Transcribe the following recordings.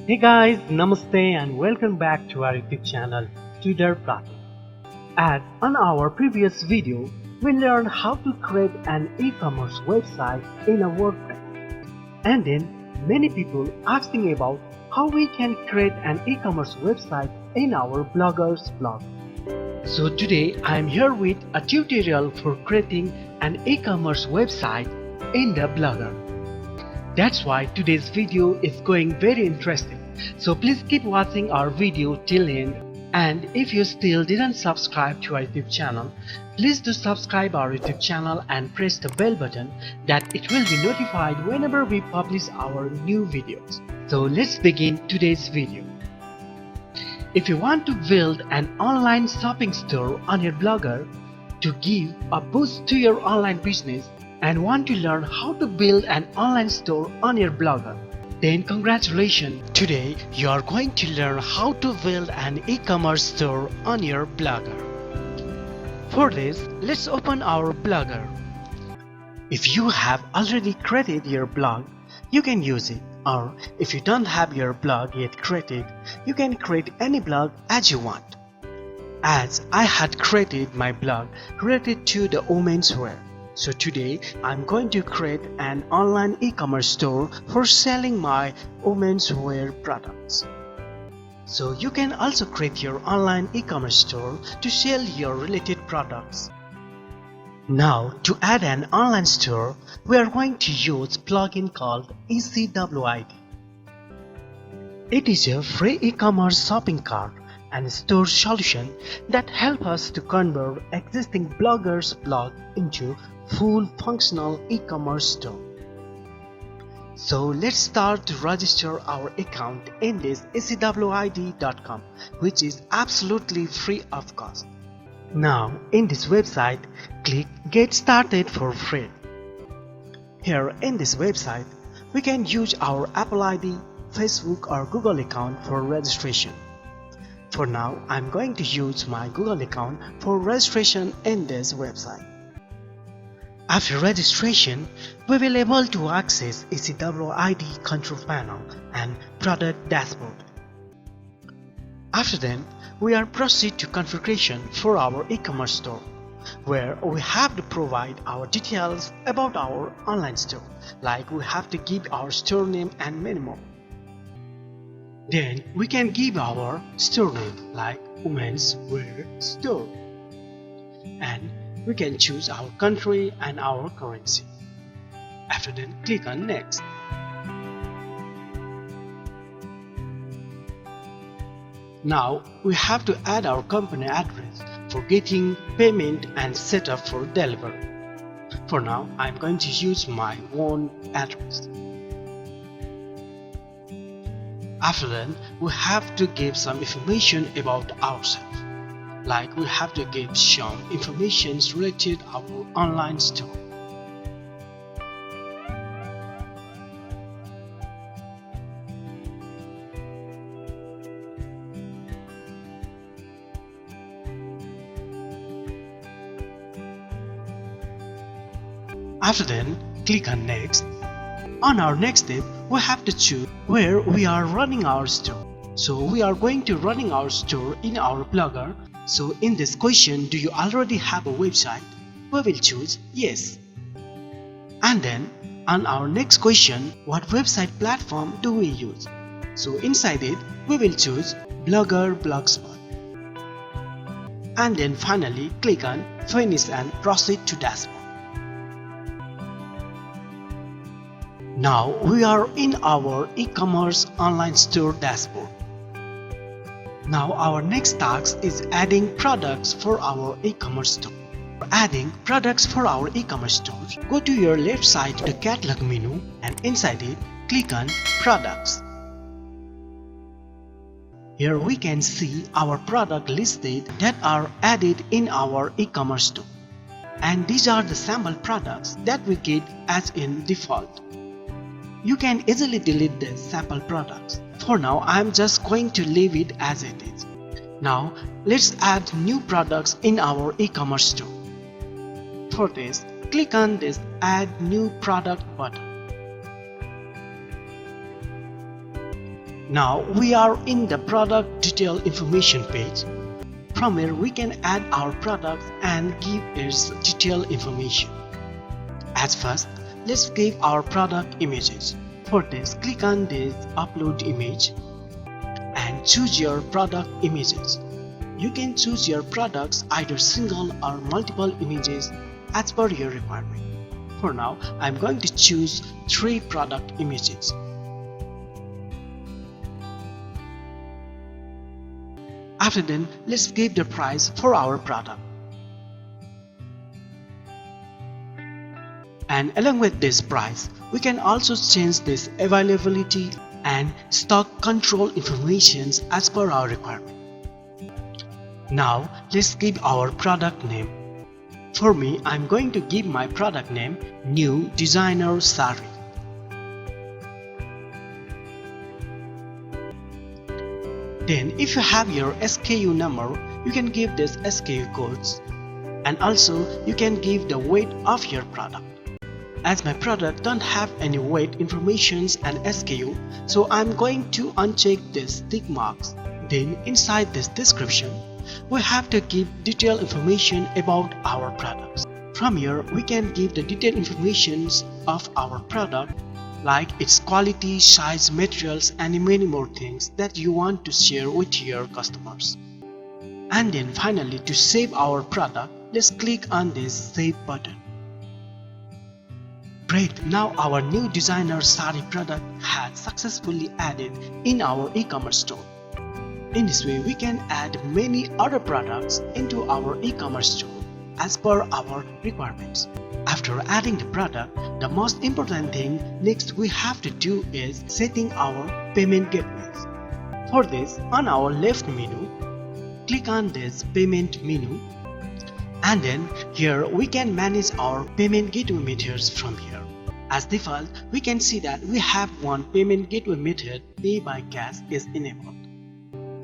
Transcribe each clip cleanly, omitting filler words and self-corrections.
Hey guys, Namaste and welcome back to our YouTube channel, Tutor Pratik. As on our previous video, we learned how to create an e-commerce website in a WordPress. And then many people asking about how we can create an e-commerce website in our blogger's blog. So today I am here with a tutorial for creating an e-commerce website in the Blogger. That's why today's video is going very interesting. So please keep watching our video till end, and if you still didn't subscribe to our YouTube channel, please do subscribe our YouTube channel and press the bell button that it will be notified whenever we publish our new videos. So let's begin today's video. If you want to build an online shopping store on your Blogger to give a boost to your online business and want to learn how to build an online store on your Blogger, then congratulations! Today you are going to learn how to build an e-commerce store on your Blogger. For this, let's open our Blogger. If you have already created your blog, you can use it, or if you don't have your blog yet created, you can create any blog as you want. As I had created my blog related to the women's wear, so today I'm going to create an online e-commerce store for selling my women's wear products. So you can also create your online e-commerce store to sell your related products. Now to add an online store, we are going to use plugin called ECWID. It is a free e-commerce shopping cart and store solution that help us to convert existing bloggers' blog into full functional e-commerce store. So let's start to register our account in this ecwid.com, which is absolutely free of cost. Now in this website, click Get Started for free. Here in this website, we can use our Apple ID, Facebook or Google account for registration. For now, I'm going to use my Google account for registration in this website. After registration, we will be able to access ECWID control panel and product dashboard. After that, we are proceed to configuration for our e-commerce store, where we have to provide our details about our online store, like we have to give our store name and many more. Then we can give our store name like Women's Wear Store, and we can choose our country and our currency. After that, click on Next. Now we have to add our company address for getting payment and setup for delivery. For now, I'm going to use my own address. After that, we have to give some information about ourselves, like we have to give some information related to our online store. After that, click on Next. On our next step, we have to choose where we are running our store. So we are going to running our store in our Blogger. So in this question, do you already have a website? We will choose yes. And then on our next question, what website platform do we use? So inside it, we will choose Blogger Blogspot. And then finally click on Finish and proceed to dashboard. Now we are in our e-commerce online store dashboard. Now our next task is adding products for our e-commerce store. For adding products for our e-commerce store, go to your left side to the catalog menu and inside it, click on Products. Here we can see our product listed that are added in our e-commerce store. And these are the sample products that we get as in default. You can easily delete the sample products. For now, I am just going to leave it as it is. Now, let's add new products in our e-commerce store. For this, click on this Add New Product button. Now we are in the product detail information page. From here we can add our products and give its detailed information. As first, let's give our product images. For this, click on this upload image and choose your product images. You can choose your products either single or multiple images as per your requirement. For now, I'm going to choose 3 product images. After then, let's give the price for our product. And along with this price, we can also change this availability and stock control informations as per our requirement. Now let's give our product name. For me, I'm going to give my product name New Designer Sari. Then if you have your SKU number, you can give this SKU codes, and also you can give the weight of your product. As my product don't have any weight informations and SKU, so I'm going to uncheck this tick marks. Then inside this description, we have to give detailed information about our products. From here, we can give the detailed information of our product, like its quality, size, materials, and many more things that you want to share with your customers. And then finally, to save our product, let's click on this save button. Great, now our new designer sari product has successfully added in our e-commerce store. In this way, we can add many other products into our e-commerce store as per our requirements. After adding the product, the most important thing next we have to do is setting our payment gateways. For this, on our left menu, click on this payment menu, and then here we can manage our payment gateway methods from here. As default, we can see that we have one payment gateway method, pay by cash, is enabled.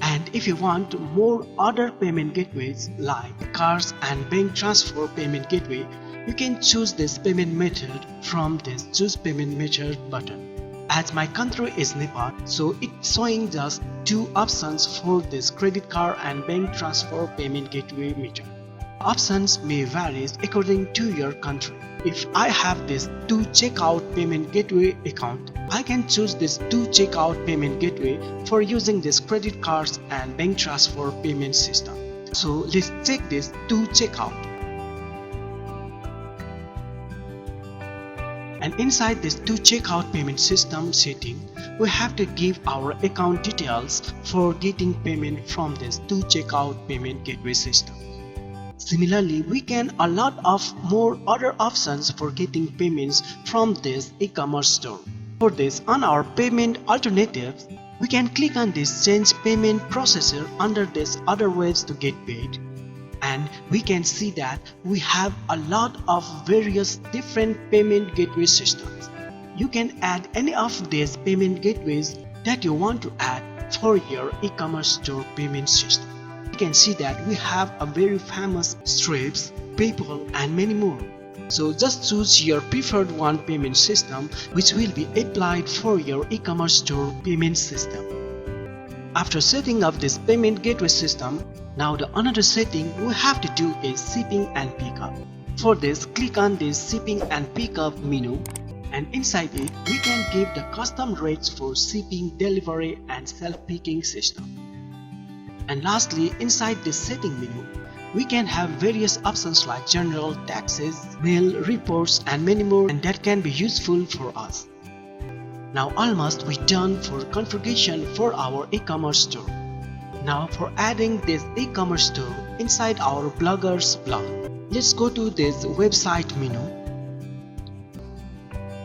And if you want more other payment gateways like cards and bank transfer payment gateway, you can choose this payment method from this choose payment method button. As my country is Nepal, so it's showing just 2 options for this credit card and bank transfer payment gateway method. Options may vary according to your country. If I have this 2 checkout payment gateway account, I can choose this 2 checkout payment gateway for using this credit cards and bank transfer payment system. So let's check this 2 checkout. And inside this 2 checkout payment system setting, we have to give our account details for getting payment from this 2 checkout payment gateway system. Similarly, we can a lot of more other options for getting payments from this e-commerce store. For this, on our payment alternatives, we can click on this change payment processor under this other ways to get paid. And we can see that we have a lot of various different payment gateway systems. You can add any of these payment gateways that you want to add for your e-commerce store payment system. You can see that we have a very famous Stripe, PayPal, and many more. So just choose your preferred one payment system which will be applied for your e-commerce store payment system. After setting up this payment gateway system, now the another setting we have to do is shipping and pickup. For this, click on this shipping and pickup menu, and inside it we can give the custom rates for shipping, delivery, and self-picking system. And lastly, inside this setting menu, we can have various options like general, taxes, mail, reports, and many more, and that can be useful for us. Now almost we done for configuration for our e-commerce store. Now for adding this e-commerce store inside our blogger's blog, let's go to this website menu,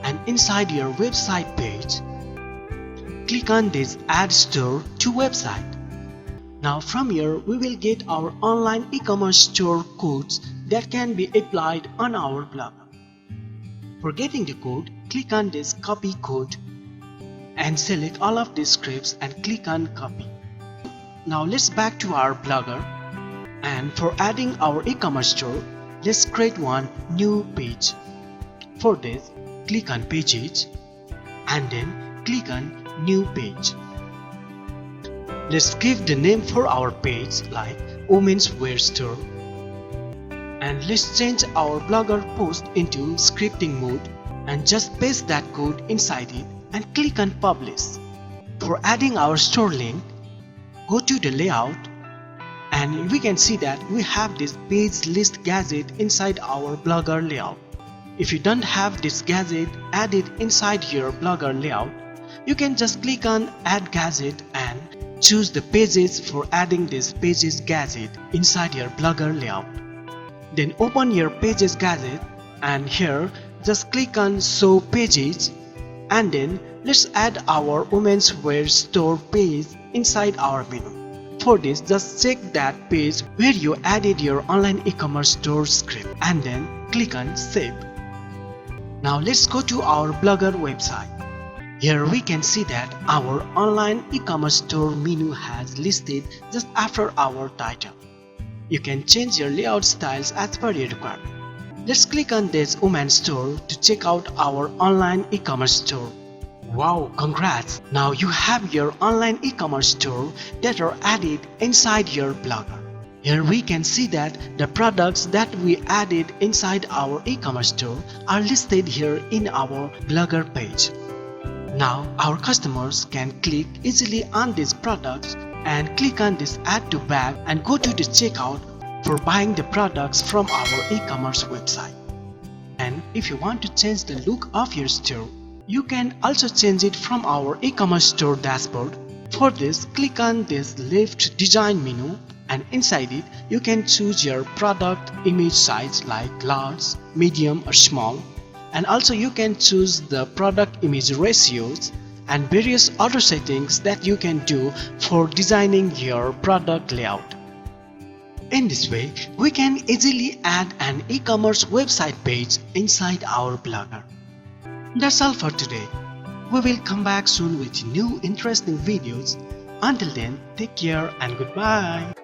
and inside your website page, click on this add store to website. Now from here we will get our online e-commerce store codes that can be applied on our blogger. For getting the code, click on this copy code and select all of these scripts and click on copy. Now let's back to our blogger, and for adding our e-commerce store, let's create one new page. For this, click on pages and then click on new page. let's give the name for our page like Women's Wear Store. And let's change our Blogger post into scripting mode and just paste that code inside it and click on Publish. For adding our store link, go to the layout and we can see that we have this page list gadget inside our Blogger layout. If you don't have this gadget added inside your Blogger layout, you can just click on Add Gadget and choose the pages for adding this pages gadget inside your Blogger layout. Then open your pages gadget and here just click on Show Pages, and then let's add our Women's Wear Store page inside our menu. For this, just check that page where you added your online e-commerce store script and then click on Save. Now let's go to our Blogger website. Here we can see that our online e-commerce store menu has listed just after our title. You can change your layout styles as per your requirement. Let's click on this Women's Store to check out our online e-commerce store. Wow, congrats! Now you have your online e-commerce store that are added inside your Blogger. Here we can see that the products that we added inside our e-commerce store are listed here in our Blogger page. Now our customers can click easily on these products and click on this Add to Bag and go to the checkout for buying the products from our e-commerce website. And if you want to change the look of your store, you can also change it from our e-commerce store dashboard. For this, click on this left design menu and inside it you can choose your product image size like large, medium or small, and also you can choose the product image ratios and various other settings that you can do for designing your product layout. In this way, we can easily add an e-commerce website page inside our Blogger. That's all for today. We will come back soon with new interesting videos. Until then, take care and goodbye.